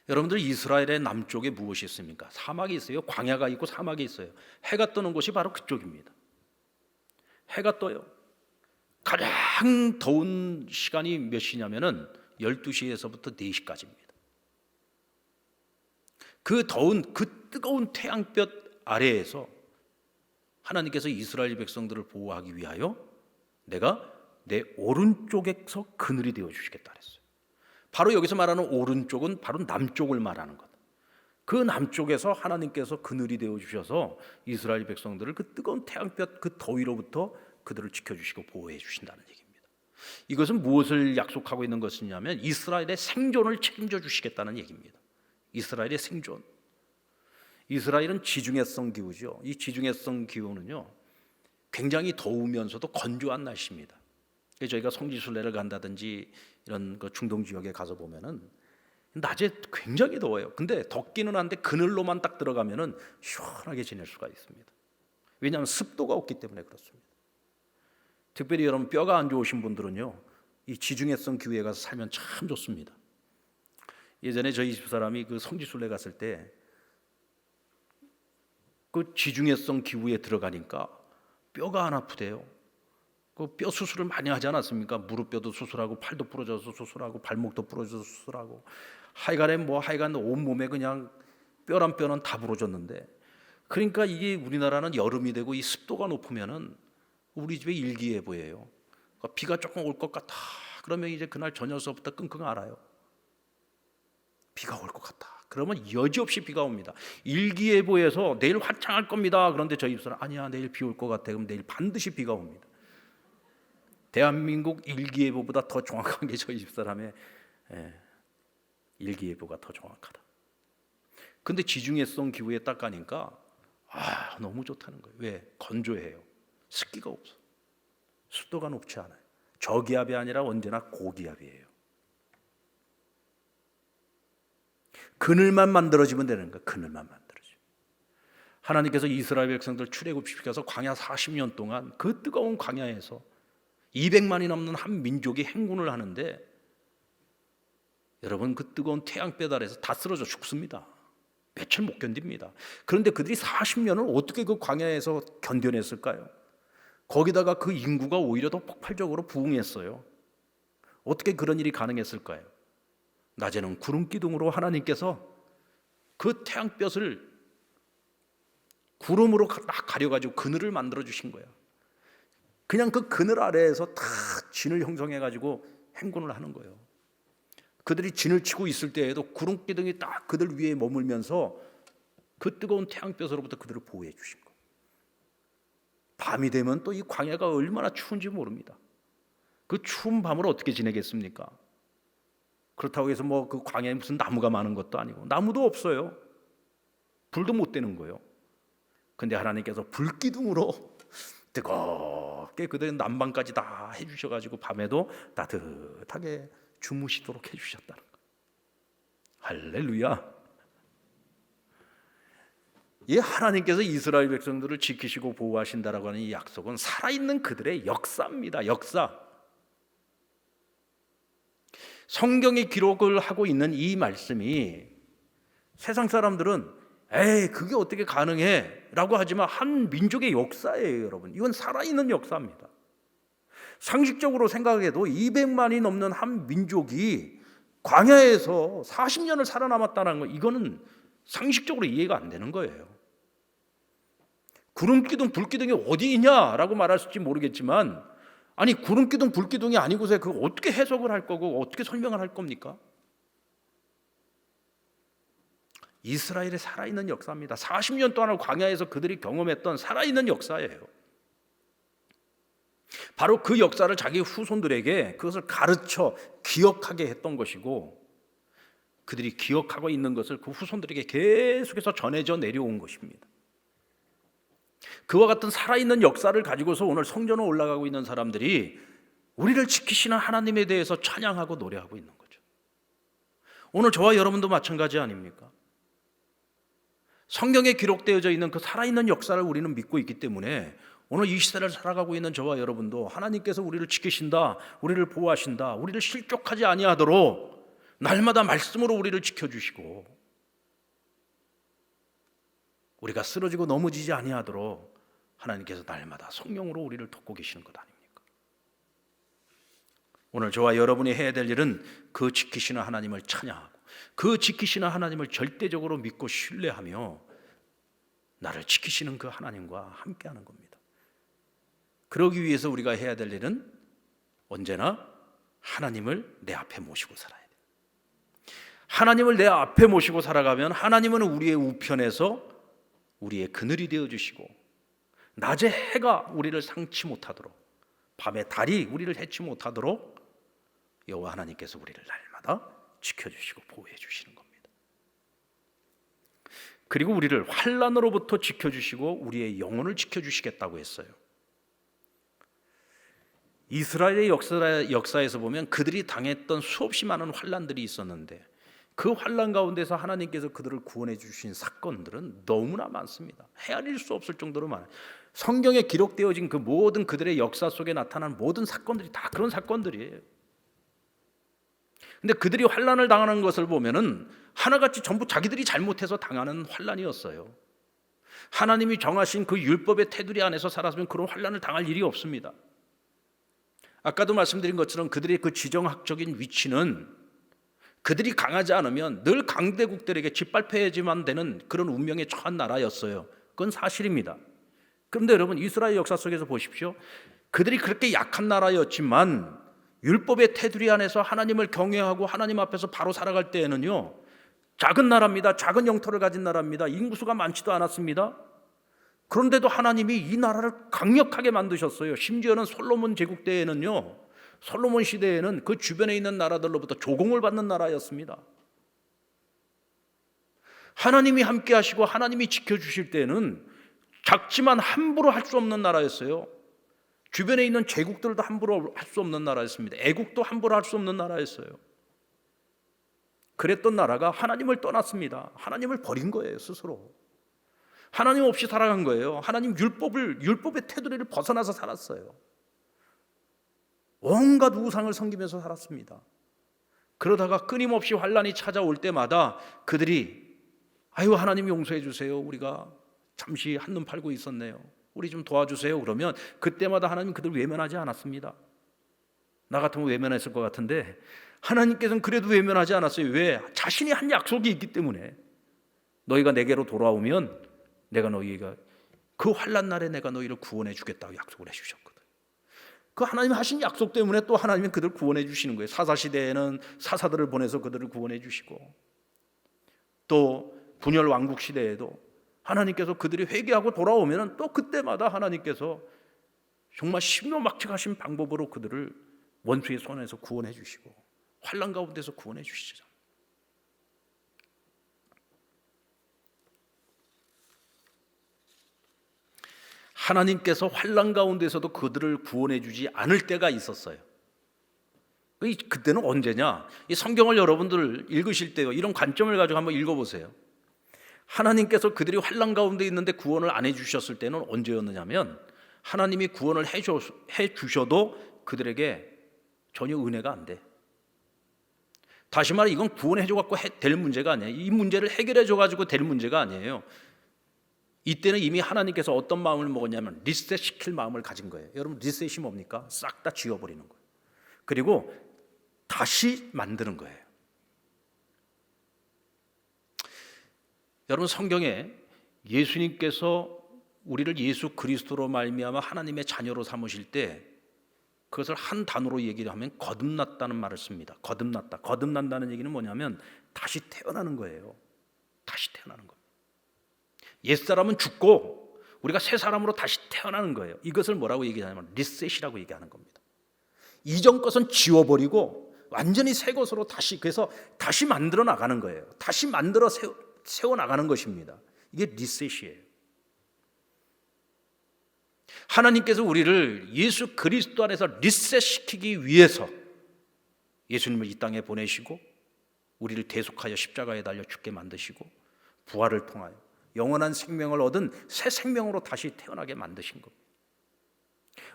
여러분들, 이스라엘의 남쪽에 무엇이 있습니까? 사막이 있어요. 광야가 있고 사막이 있어요. 해가 뜨는 곳이 바로 그쪽입니다. 해가 떠요. 가장 더운 시간이 몇 시냐면은 12시에서부터 4시까지입니다. 그 더운, 그 뜨거운 태양볕 아래에서 하나님께서 이스라엘 백성들을 보호하기 위하여 내가 내 오른쪽에서 그늘이 되어 주시겠다 그랬어요. 바로 여기서 말하는 오른쪽은 바로 남쪽을 말하는 것. 그 남쪽에서 하나님께서 그늘이 되어 주셔서 이스라엘 백성들을 그 뜨거운 태양볕 그 더위로부터 그들을 지켜주시고 보호해 주신다는 얘기입니다. 이것은 무엇을 약속하고 있는 것이냐면 이스라엘의 생존을 책임져 주시겠다는 얘기입니다. 이스라엘의 생존. 이스라엘은 지중해성 기후죠. 이 지중해성 기후는요, 굉장히 더우면서도 건조한 날씨입니다. 저희가 성지순례를 간다든지 이런 그 중동 지역에 가서 보면은 낮에 굉장히 더워요. 근데 덥기는 한데 그늘로만 딱 들어가면은 시원하게 지낼 수가 있습니다. 왜냐하면 습도가 없기 때문에 그렇습니다. 특별히 여러분 뼈가 안 좋으신 분들은요, 이 지중해성 기후에 가서 살면 참 좋습니다. 예전에 저희 집사람이 그 성지순례 갔을 때 그 지중해성 기후에 들어가니까 뼈가 안 아프대요. 그 뼈 수술을 많이 하지 않았습니까? 무릎뼈도 수술하고 팔도 부러져서 수술하고 발목도 부러져서 수술하고 하여간 온몸에 그냥 뼈란 뼈는 다 부러졌는데, 그러니까 이게 우리나라는 여름이 되고 이 습도가 높으면은 우리 집에 일기예보예요. 그러니까 비가 조금 올 것 같아. 그러면 이제 그날 저녁서부터 끙끙 앓아요. 비가 올 것 같다. 그러면 여지없이 비가 옵니다. 일기예보에서 내일 화창할 겁니다. 그런데 저희 집사람 아니야, 내일 비 올 것 같아. 그럼 내일 반드시 비가 옵니다. 대한민국 일기예보보다 더 정확한 게 저희 집사람의 일기예보가 더 정확하다. 근데 지중해성 기후에 딱 가니까 너무 좋다는 거예요. 왜? 건조해요. 습기가 없어. 습도가 높지 않아요. 저기압이 아니라 언제나 고기압이에요. 그늘만 만들어지면 되는 거예요. 그늘만 만들어지면. 하나님께서 이스라엘 백성들 출애굽시켜서 광야 40년 동안 그 뜨거운 광야에서 200만이 넘는 한 민족이 행군을 하는데, 여러분 그 뜨거운 태양볕 아래서 다 쓰러져 죽습니다. 며칠 못 견딥니다. 그런데 그들이 40년을 어떻게 그 광야에서 견뎌냈을까요? 거기다가 그 인구가 오히려 더 폭발적으로 부흥했어요. 어떻게 그런 일이 가능했을까요? 낮에는 구름 기둥으로 하나님께서 그 태양볕을 구름으로 딱 가려가지고 그늘을 만들어 주신 거예요. 그냥 그 그늘 아래에서 다 진을 형성해가지고 행군을 하는 거예요. 그들이 진을 치고 있을 때에도 구름 기둥이 딱 그들 위에 머물면서 그 뜨거운 태양볕으로부터 그들을 보호해 주신 거예요. 밤이 되면 또 이 광야가 얼마나 추운지 모릅니다. 그 추운 밤을 어떻게 지내겠습니까? 그렇다고 해서 뭐 그 광야에 무슨 나무가 많은 것도 아니고 나무도 없어요. 불도 못 대는 거예요. 근데 하나님께서 불기둥으로 뜨겁게 그들의 난방까지 다 해주셔가지고 밤에도 따뜻하게 주무시도록 해주셨다는 거예요. 할렐루야. 이 하나님께서 이스라엘 백성들을 지키시고 보호하신다라고 하는 이 약속은 살아있는 그들의 역사입니다. 역사. 성경에 기록을 하고 있는 이 말씀이 세상 사람들은 그게 어떻게 가능해? 라고 하지만 한 민족의 역사예요, 여러분. 이건 살아있는 역사입니다. 상식적으로 생각해도 200만이 넘는 한 민족이 광야에서 40년을 살아남았다는 거, 이거는 상식적으로 이해가 안 되는 거예요. 구름기둥, 불기둥이 어디 있냐라고 말할지 모르겠지만, 아니 구름기둥, 불기둥이 아니고서 그거 어떻게 해석을 할 거고 어떻게 설명을 할 겁니까? 이스라엘의 살아있는 역사입니다. 40년 동안을 광야에서 그들이 경험했던 살아있는 역사예요. 바로 그 역사를 자기 후손들에게 그것을 가르쳐 기억하게 했던 것이고, 그들이 기억하고 있는 것을 그 후손들에게 계속해서 전해져 내려온 것입니다. 그와 같은 살아있는 역사를 가지고서 오늘 성전에 올라가고 있는 사람들이 우리를 지키시는 하나님에 대해서 찬양하고 노래하고 있는 거죠. 오늘 저와 여러분도 마찬가지 아닙니까? 성경에 기록되어져 있는 그 살아있는 역사를 우리는 믿고 있기 때문에 오늘 이 시대를 살아가고 있는 저와 여러분도 하나님께서 우리를 지키신다, 우리를 보호하신다, 우리를 실족하지 아니하도록 날마다 말씀으로 우리를 지켜주시고 우리가 쓰러지고 넘어지지 아니하도록 하나님께서 날마다 성령으로 우리를 돕고 계시는 것 아닙니까? 오늘 저와 여러분이 해야 될 일은 그 지키시는 하나님을 찬양하고 그 지키시는 하나님을 절대적으로 믿고 신뢰하며 나를 지키시는 그 하나님과 함께하는 겁니다. 그러기 위해서 우리가 해야 될 일은 언제나 하나님을 내 앞에 모시고 살아야 돼요. 하나님을 내 앞에 모시고 살아가면 하나님은 우리의 우편에서 우리의 그늘이 되어주시고 낮에 해가 우리를 상치 못하도록 밤에 달이 우리를 해치 못하도록 여호와 하나님께서 우리를 날마다 지켜주시고 보호해 주시는 겁니다. 그리고 우리를 환난으로부터 지켜주시고 우리의 영혼을 지켜주시겠다고 했어요. 이스라엘의 역사에서 보면 그들이 당했던 수없이 많은 환난들이 있었는데 그 환난 가운데서 하나님께서 그들을 구원해 주신 사건들은 너무나 많습니다. 헤아릴 수 없을 정도로 많아요. 성경에 기록되어진 그 모든 그들의 역사 속에 나타난 모든 사건들이 다 그런 사건들이에요. 근데 그들이 환난을 당하는 것을 보면은 하나같이 전부 자기들이 잘못해서 당하는 환난이었어요. 하나님이 정하신 그 율법의 테두리 안에서 살았으면 그런 환난을 당할 일이 없습니다. 아까도 말씀드린 것처럼 그들의 그 지정학적인 위치는 그들이 강하지 않으면 늘 강대국들에게 짓밟혀야지만 되는 그런 운명에 처한 나라였어요. 그건 사실입니다. 그런데 여러분 이스라엘 역사 속에서 보십시오. 그들이 그렇게 약한 나라였지만 율법의 테두리 안에서 하나님을 경외하고 하나님 앞에서 바로 살아갈 때에는요, 작은 나라입니다. 작은 영토를 가진 나라입니다. 인구수가 많지도 않았습니다. 그런데도 하나님이 이 나라를 강력하게 만드셨어요. 심지어는 솔로몬 제국 때에는요, 솔로몬 시대에는 그 주변에 있는 나라들로부터 조공을 받는 나라였습니다. 하나님이 함께 하시고 하나님이 지켜주실 때는 작지만 함부로 할 수 없는 나라였어요. 주변에 있는 제국들도 함부로 할 수 없는 나라였습니다. 애국도 함부로 할 수 없는 나라였어요. 그랬던 나라가 하나님을 떠났습니다. 하나님을 버린 거예요, 스스로. 하나님 없이 살아간 거예요. 하나님 율법의 테두리를 벗어나서 살았어요. 온갖 우상을 섬기면서 살았습니다. 그러다가 끊임없이 환난이 찾아올 때마다 그들이 아유 하나님 용서해 주세요. 우리가 잠시 한눈 팔고 있었네요. 우리 좀 도와주세요. 그러면 그때마다 하나님 그들 외면하지 않았습니다. 나 같으면 외면했을 것 같은데 하나님께서는 그래도 외면하지 않았어요. 왜? 자신이 한 약속이 있기 때문에. 너희가 내게로 돌아오면 내가 너희가 그 환난 날에 내가 너희를 구원해 주겠다고 약속을 해 주셨거든. 그 하나님 하신 약속 때문에 또 하나님이 그들을 구원해 주시는 거예요. 사사 시대에는 사사들을 보내서 그들을 구원해 주시고 또 분열 왕국 시대에도 하나님께서 그들이 회개하고 돌아오면 또 그때마다 하나님께서 정말 신묘막측하신 방법으로 그들을 원수의 손에서 구원해 주시고 환난 가운데서 구원해 주시죠. 하나님께서 환난 가운데서도 그들을 구원해 주지 않을 때가 있었어요. 그때는 언제냐? 이 성경을 여러분들 읽으실 때요, 이런 관점을 가지고 한번 읽어보세요. 하나님께서 그들이 환난 가운데 있는데 구원을 안 해주셨을 때는 언제였느냐면 하나님이 구원을 해주셔도 그들에게 전혀 은혜가 안 돼. 다시 말해 이건 구원해줘갖고 될 문제가 아니에요. 이 문제를 해결해줘가지고 될 문제가 아니에요. 이때는 이미 하나님께서 어떤 마음을 먹었냐면 리셋시킬 마음을 가진 거예요. 여러분 리셋이 뭡니까? 싹 다 지워버리는 거예요. 그리고 다시 만드는 거예요. 여러분 성경에 예수님께서 우리를 예수 그리스도로 말미암아 하나님의 자녀로 삼으실 때 그것을 한 단어로 얘기를 하면 거듭났다는 말을 씁니다. 거듭났다. 거듭난다는 얘기는 뭐냐면 다시 태어나는 거예요. 다시 태어나는 겁니다. 옛사람은 죽고 우리가 새 사람으로 다시 태어나는 거예요. 이것을 뭐라고 얘기하냐면 리셋이라고 얘기하는 겁니다. 이전 것은 지워버리고 완전히 새 것으로 그래서 다시 만들어 나가는 거예요. 다시 만들어 세워나가는 것입니다. 이게 리셋이에요. 하나님께서 우리를 예수 그리스도 안에서 리셋시키기 위해서 예수님을 이 땅에 보내시고 우리를 대속하여 십자가에 달려 죽게 만드시고 부활을 통하여 영원한 생명을 얻은 새 생명으로 다시 태어나게 만드신 겁니다.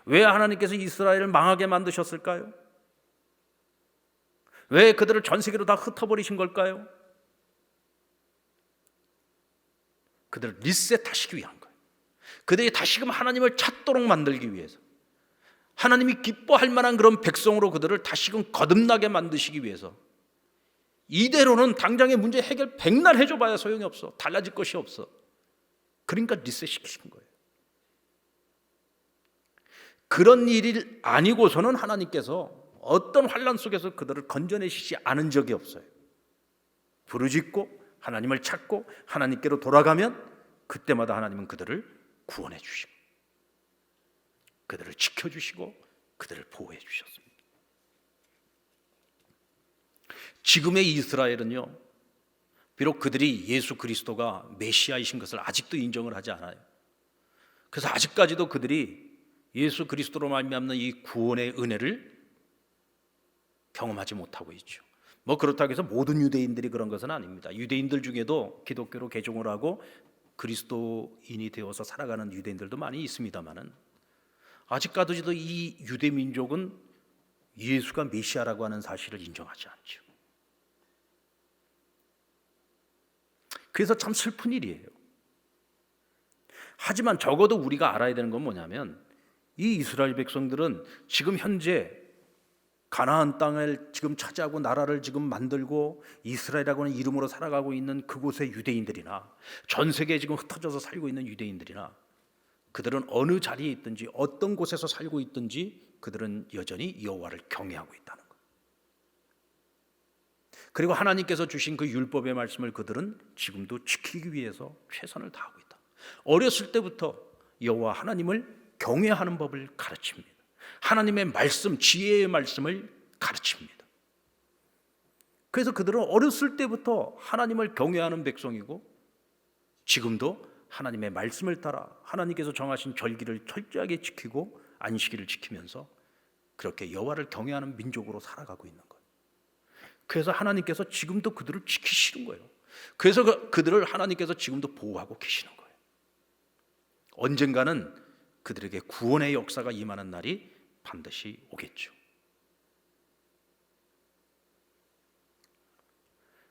왜 하나님께서 이스라엘을 망하게 만드셨을까요? 왜 그들을 전 세계로 다 흩어버리신 걸까요? 그들을 리셋하시기 위한 거예요. 그들이 다시금 하나님을 찾도록 만들기 위해서, 하나님이 기뻐할 만한 그런 백성으로 그들을 다시금 거듭나게 만드시기 위해서. 이대로는 당장의 문제 해결 백날 해줘봐야 소용이 없어. 달라질 것이 없어. 그러니까 리셋시키신 거예요. 그런 일이 아니고서는 하나님께서 어떤 환난 속에서 그들을 건져내시지 않은 적이 없어요. 부르짖고 하나님을 찾고 하나님께로 돌아가면 그때마다 하나님은 그들을 구원해 주시고 그들을 지켜주시고 그들을 보호해 주셨습니다. 지금의 이스라엘은요, 비록 그들이 예수 그리스도가 메시아이신 것을 아직도 인정을 하지 않아요. 그래서 아직까지도 그들이 예수 그리스도로 말미암는 이 구원의 은혜를 경험하지 못하고 있죠. 뭐 그렇다고 해서 모든 유대인들이 그런 것은 아닙니다. 유대인들 중에도 기독교로 개종을 하고 그리스도인이 되어서 살아가는 유대인들도 많이 있습니다만은 아직까지도 이 유대 민족은 예수가 메시아라고 하는 사실을 인정하지 않죠. 그래서 참 슬픈 일이에요. 하지만 적어도 우리가 알아야 되는 건 뭐냐면 이 이스라엘 백성들은 지금 현재 가나안 땅을 지금 차지하고 나라를 지금 만들고 이스라엘이라고 하는 이름으로 살아가고 있는 그곳의 유대인들이나 전 세계에 지금 흩어져서 살고 있는 유대인들이나 그들은 어느 자리에 있든지 어떤 곳에서 살고 있든지 그들은 여전히 여호와를 경외하고 있다는 거예요. 그리고 하나님께서 주신 그 율법의 말씀을 그들은 지금도 지키기 위해서 최선을 다하고 있다. 어렸을 때부터 여호와 하나님을 경외하는 법을 가르칩니다. 하나님의 말씀, 지혜의 말씀을 가르칩니다. 그래서 그들은 어렸을 때부터 하나님을 경외하는 백성이고 지금도 하나님의 말씀을 따라 하나님께서 정하신 절기를 철저하게 지키고 안식일을 지키면서 그렇게 여호와를 경외하는 민족으로 살아가고 있는 거예요. 그래서 하나님께서 지금도 그들을 지키시는 거예요. 그래서 그들을 하나님께서 지금도 보호하고 계시는 거예요. 언젠가는 그들에게 구원의 역사가 임하는 날이 반드시 오겠죠.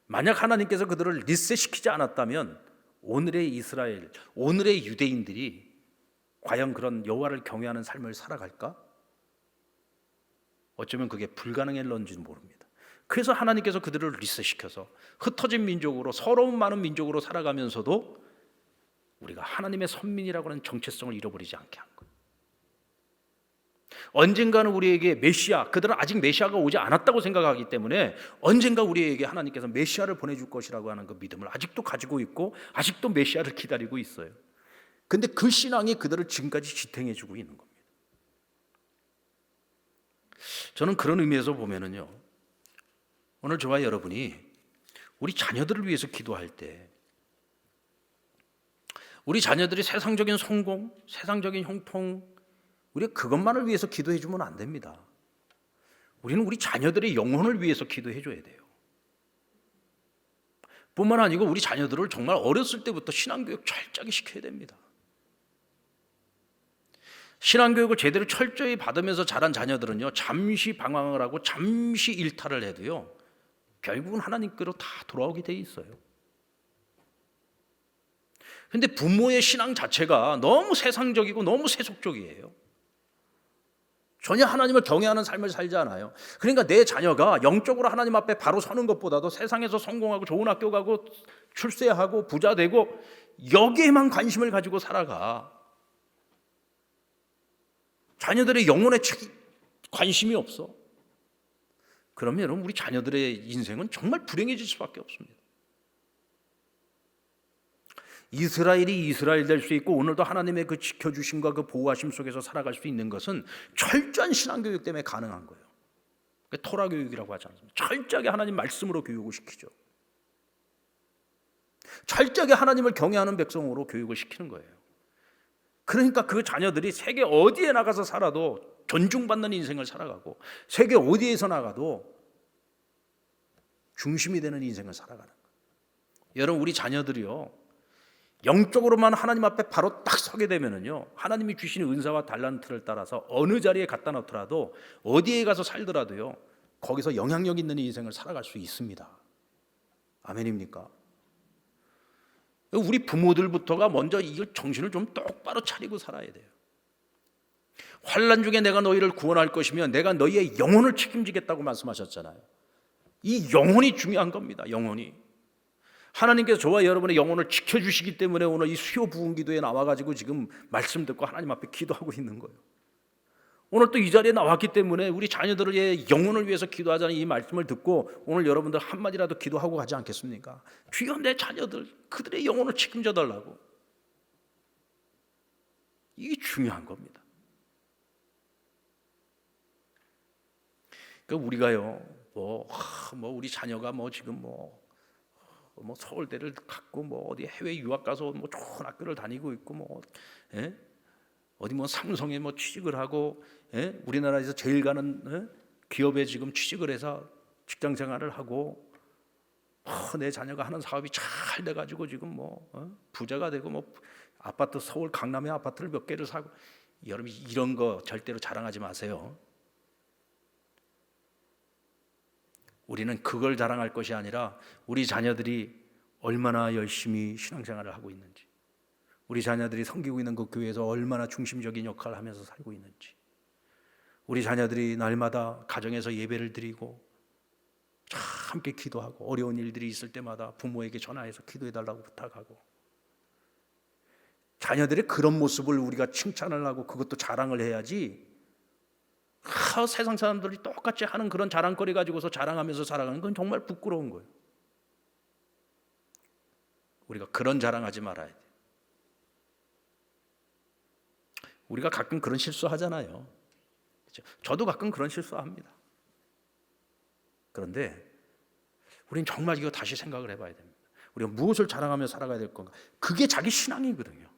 만약 하나님께서 그들을 리셋시키지 않았다면 오늘의 이스라엘, 오늘의 유대인들이 과연 그런 여호와를 경외하는 삶을 살아갈까? 어쩌면 그게 불가능할런지는 모릅니다. 그래서 하나님께서 그들을 리셋시켜서 흩어진 민족으로, 서러운 많은 민족으로 살아가면서도 우리가 하나님의 선민이라고 하는 정체성을 잃어버리지 않게 한 거예요. 언젠가는 우리에게 메시아, 그들은 아직 메시아가 오지 않았다고 생각하기 때문에 언젠가 우리에게 하나님께서 메시아를 보내줄 것이라고 하는 그 믿음을 아직도 가지고 있고 아직도 메시아를 기다리고 있어요. 근데 그 신앙이 그들을 지금까지 지탱해주고 있는 겁니다. 저는 그런 의미에서 보면은요, 오늘 저와 여러분이 우리 자녀들을 위해서 기도할 때 우리 자녀들이 세상적인 성공, 세상적인 형통, 우리가 그것만을 위해서 기도해 주면 안 됩니다. 우리는 우리 자녀들의 영혼을 위해서 기도해 줘야 돼요. 뿐만 아니고 우리 자녀들을 정말 어렸을 때부터 신앙교육 철저하게 시켜야 됩니다. 신앙교육을 제대로 철저히 받으면서 자란 자녀들은요, 잠시 방황을 하고 잠시 일탈을 해도요, 결국은 하나님께로 다 돌아오게 돼 있어요. 근데 부모의 신앙 자체가 너무 세상적이고 너무 세속적이에요. 전혀 하나님을 경외하는 삶을 살지 않아요. 그러니까 내 자녀가 영적으로 하나님 앞에 바로 서는 것보다도 세상에서 성공하고 좋은 학교 가고 출세하고 부자 되고 여기에만 관심을 가지고 살아가. 자녀들의 영혼에 관심이 없어. 그러면 여러분, 우리 자녀들의 인생은 정말 불행해질 수밖에 없습니다. 이스라엘이 이스라엘 될 수 있고 오늘도 하나님의 그 지켜주심과 그 보호하심 속에서 살아갈 수 있는 것은 철저한 신앙교육 때문에 가능한 거예요. 토라 교육이라고 하지 않습니까? 철저하게 하나님 말씀으로 교육을 시키죠. 철저하게 하나님을 경외하는 백성으로 교육을 시키는 거예요. 그러니까 그 자녀들이 세계 어디에 나가서 살아도 존중받는 인생을 살아가고 세계 어디에서 나가도 중심이 되는 인생을 살아가는 거예요. 여러분, 우리 자녀들이요, 영적으로만 하나님 앞에 바로 딱 서게 되면은요, 하나님이 주시는 은사와 달란트를 따라서 어느 자리에 갖다 놓더라도, 어디에 가서 살더라도요, 거기서 영향력 있는 인생을 살아갈 수 있습니다. 아멘입니까? 우리 부모들부터가 먼저 이걸 정신을 좀 똑바로 차리고 살아야 돼요. 환난 중에 내가 너희를 구원할 것이며 내가 너희의 영혼을 책임지겠다고 말씀하셨잖아요. 이 영혼이 중요한 겁니다. 영혼이. 하나님께서 저와 여러분의 영혼을 지켜주시기 때문에 오늘 이 수요 부흥 기도에 나와가지고 지금 말씀 듣고 하나님 앞에 기도하고 있는 거예요. 오늘 또 이 자리에 나왔기 때문에 우리 자녀들의 영혼을 위해서 기도하자는 이 말씀을 듣고 오늘 여러분들 한마디라도 기도하고 가지 않겠습니까? 주여, 내 자녀들 그들의 영혼을 책임져 달라고. 이게 중요한 겁니다. 그러니까 우리가요, 우리 자녀가 지금 서울대를 갔고 어디 해외 유학 가서 좋은 학교를 다니고 있고 어디 삼성에 취직을 하고 우리나라에서 제일 가는 기업에 지금 취직을 해서 직장 생활을 하고 내 자녀가 하는 사업이 잘 돼가지고 지금 부자가 되고 아파트 서울 강남에 아파트를 몇 개를 사고. 여러분, 이런 거 절대로 자랑하지 마세요. 우리는 그걸 자랑할 것이 아니라 우리 자녀들이 얼마나 열심히 신앙생활을 하고 있는지, 우리 자녀들이 섬기고 있는 그 교회에서 얼마나 중심적인 역할을 하면서 살고 있는지, 우리 자녀들이 날마다 가정에서 예배를 드리고 함께 기도하고 어려운 일들이 있을 때마다 부모에게 전화해서 기도해달라고 부탁하고, 자녀들의 그런 모습을 우리가 칭찬을 하고 그것도 자랑을 해야지. 세상 사람들이 똑같이 하는 그런 자랑거리 가지고서 자랑하면서 살아가는 건 정말 부끄러운 거예요. 우리가 그런 자랑하지 말아야 돼요. 우리가 가끔 그런 실수하잖아요. 그렇죠? 저도 가끔 그런 실수합니다. 그런데 우리는 정말 이거 다시 생각을 해봐야 됩니다. 우리가 무엇을 자랑하며 살아가야 될 건가? 그게 자기 신앙이거든요.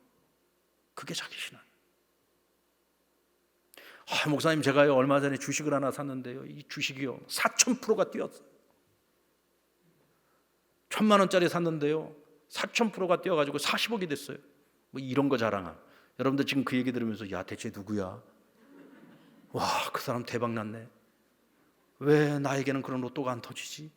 그게 자기 신앙. 목사님, 제가요 얼마 전에 주식을 하나 샀는데요, 이 주식이요 4,000%가 뛰었어요. 1,000만 원짜리 샀는데요 4,000%가 뛰어가지고 40억이 됐어요. 이런 거 자랑함. 여러분들 지금 그 얘기 들으면서 야, 대체 누구야? 와, 그 사람 대박 났네. 왜 나에게는 그런 로또가 안 터지지?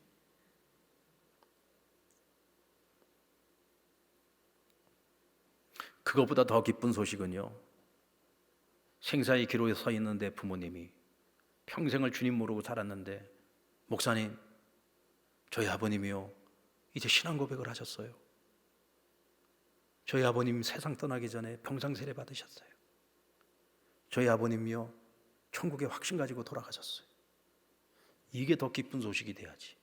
그것보다 더 기쁜 소식은요, 생사의 기로에 서 있는데 부모님이 평생을 주님 모르고 살았는데, 목사님, 저희 아버님이요 이제 신앙 고백을 하셨어요. 저희 아버님 세상 떠나기 전에 병상 세례 받으셨어요. 저희 아버님이요 천국에 확신 가지고 돌아가셨어요. 이게 더 기쁜 소식이 돼야지.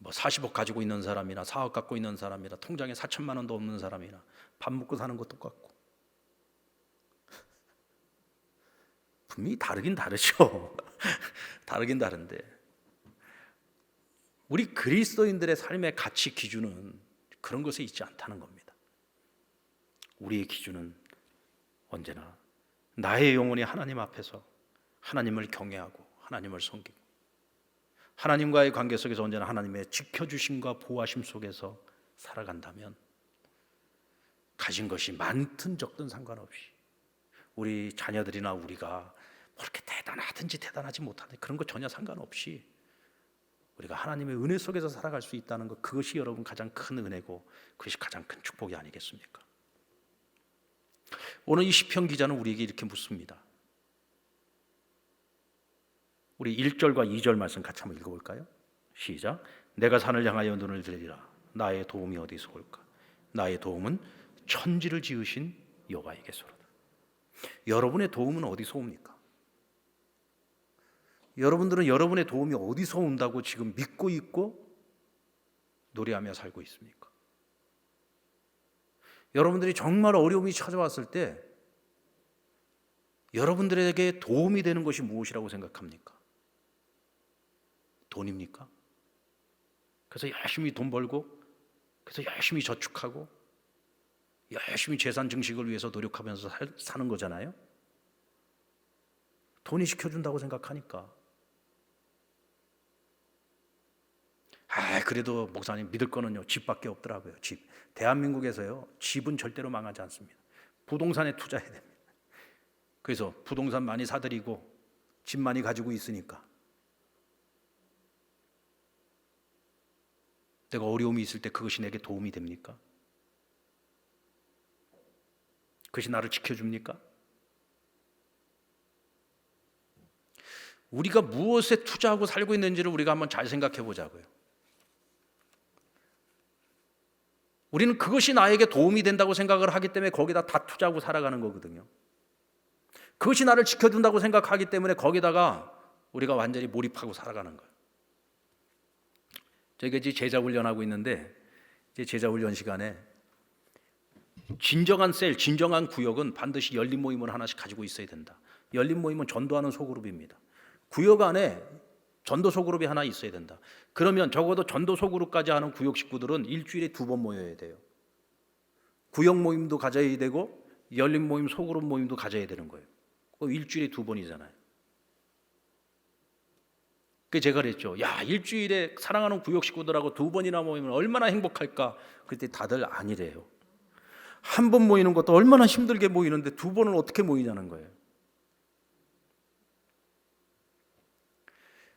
40억 가지고 있는 사람이나 4억 갖고 있는 사람이나 통장에 4천만 원도 없는 사람이나 밥 먹고 사는 것 똑같고 분명히 다르긴 다르죠. 다르긴 다른데 우리 그리스도인들의 삶의 가치 기준은 그런 것에 있지 않다는 겁니다. 우리의 기준은 언제나 나의 영혼이 하나님 앞에서 하나님을 경외하고 하나님을 섬기고 하나님과의 관계 속에서 언제나 하나님의 지켜주심과 보호하심 속에서 살아간다면 가진 것이 많든 적든 상관없이 우리 자녀들이나 우리가 그렇게 대단하든지 대단하지 못하든지 그런 거 전혀 상관없이 우리가 하나님의 은혜 속에서 살아갈 수 있다는 것, 그것이 여러분 가장 큰 은혜고 그것이 가장 큰 축복이 아니겠습니까? 오늘 이 시편 기자는 우리에게 이렇게 묻습니다. 우리 1절과 2절 말씀 같이 한번 읽어볼까요? 시작. 내가 산을 향하여 눈을 들리라. 나의 도움이 어디서 올까? 나의 도움은 천지를 지으신 여호와에게서로다. 여러분의 도움은 어디서 옵니까? 여러분들은 여러분의 도움이 어디서 온다고 지금 믿고 있고 노래하며 살고 있습니까? 여러분들이 정말 어려움이 찾아왔을 때 여러분들에게 도움이 되는 것이 무엇이라고 생각합니까? 돈입니까? 그래서 열심히 돈 벌고 그래서 열심히 저축하고 열심히 재산 증식을 위해서 노력하면서 사는 거잖아요. 돈이 시켜준다고 생각하니까. 그래도 목사님 믿을 거는요 집밖에 없더라고요. 집. 대한민국에서요 집은 절대로 망하지 않습니다. 부동산에 투자해야 됩니다. 그래서 부동산 많이 사들이고 집 많이 가지고 있으니까 내가 어려움이 있을 때 그것이 내게 도움이 됩니까? 그것이 나를 지켜줍니까? 우리가 무엇에 투자하고 살고 있는지를 우리가 한번 잘 생각해 보자고요. 우리는 그것이 나에게 도움이 된다고 생각을 하기 때문에 거기다 다 투자하고 살아가는 거거든요. 그것이 나를 지켜준다고 생각하기 때문에 거기다가 우리가 완전히 몰입하고 살아가는 거예요. 저희가 이제 제자 훈련하고 있는데 이제 제자 훈련 시간에 진정한 셀, 진정한 구역은 반드시 열린 모임을 하나씩 가지고 있어야 된다. 열린 모임은 전도하는 소그룹입니다. 구역 안에 전도 소그룹이 하나 있어야 된다. 그러면 적어도 전도 소그룹까지 하는 구역 식구들은 일주일에 2번 모여야 돼요. 구역 모임도 가져야 되고 열린 모임, 소그룹 모임도 가져야 되는 거예요. 일주일에 2번이잖아요. 그래서 제가 그랬죠. 일주일에 사랑하는 구역 식구들하고 2번이나 모이면 얼마나 행복할까? 그때 다들 아니래요. 한 번 모이는 것도 얼마나 힘들게 모이는데 2번을 어떻게 모이냐는 거예요.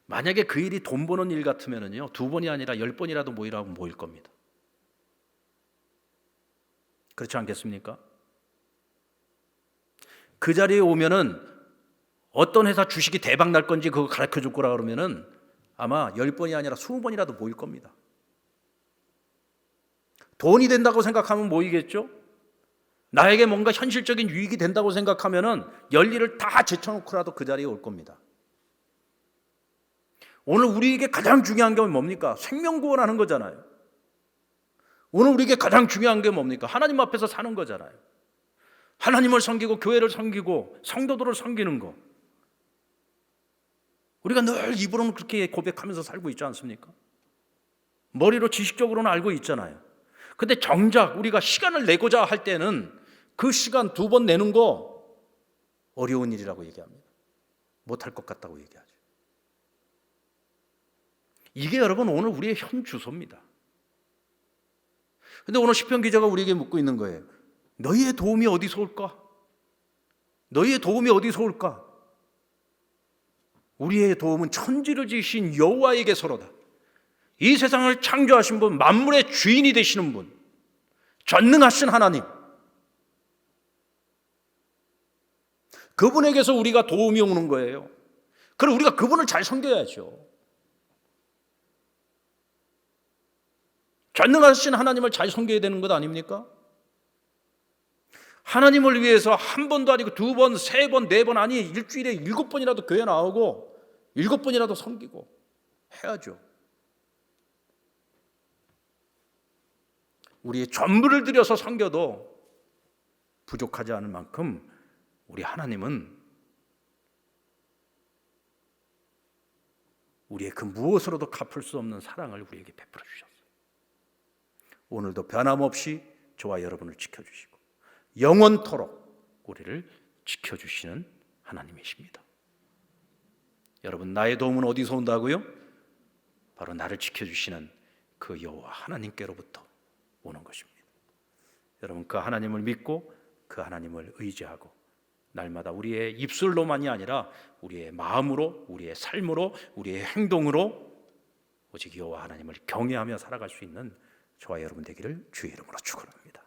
만약에 그 일이 돈 버는 일 같으면요 2번이 아니라 10번이라도 모이라고 모일 겁니다. 그렇지 않겠습니까? 그 자리에 오면은 어떤 회사 주식이 대박 날 건지 그거 가르쳐 줄 거라 그러면은 아마 10번이 아니라 20번이라도 모일 겁니다. 돈이 된다고 생각하면 모이겠죠? 나에게 뭔가 현실적인 유익이 된다고 생각하면은 열일을 다 제쳐놓고라도 그 자리에 올 겁니다. 오늘 우리에게 가장 중요한 게 뭡니까? 생명구원하는 거잖아요. 오늘 우리에게 가장 중요한 게 뭡니까? 하나님 앞에서 사는 거잖아요. 하나님을 섬기고 교회를 섬기고 성도들을 섬기는 거. 우리가 늘 입으로는 그렇게 고백하면서 살고 있지 않습니까? 머리로 지식적으로는 알고 있잖아요. 근데 정작 우리가 시간을 내고자 할 때는 그 시간 2번 내는 거 어려운 일이라고 얘기합니다. 못할 것 같다고 얘기하죠. 이게 여러분 오늘 우리의 현 주소입니다. 근데 오늘 시편 기자가 우리에게 묻고 있는 거예요. 너희의 도움이 어디서 올까? 너희의 도움이 어디서 올까? 우리의 도움은 천지를 지으신 여호와에게서로다. 이 세상을 창조하신 분, 만물의 주인이 되시는 분, 전능하신 하나님, 그분에게서 우리가 도움이 오는 거예요. 그럼 우리가 그분을 잘 섬겨야죠. 전능하신 하나님을 잘 섬겨야 되는 것 아닙니까? 하나님을 위해서 한 번도 아니고 2번, 3번, 4번 아니 일주일에 7번이라도 교회 나오고 7번이라도 섬기고 해야죠. 우리의 전부를 들여서 섬겨도 부족하지 않을 만큼 우리 하나님은 우리의 그 무엇으로도 갚을 수 없는 사랑을 우리에게 베풀어 주셨어요. 오늘도 변함없이 저와 여러분을 지켜주시고 영원토록 우리를 지켜주시는 하나님이십니다. 여러분, 나의 도움은 어디서 온다고요? 바로 나를 지켜주시는 그 여호와 하나님께로부터 오는 것입니다. 여러분, 그 하나님을 믿고 그 하나님을 의지하고 날마다 우리의 입술로만이 아니라 우리의 마음으로, 우리의 삶으로, 우리의 행동으로 오직 여호와 하나님을 경외하며 살아갈 수 있는 저와 여러분 되기를 주의 이름으로 축원합니다.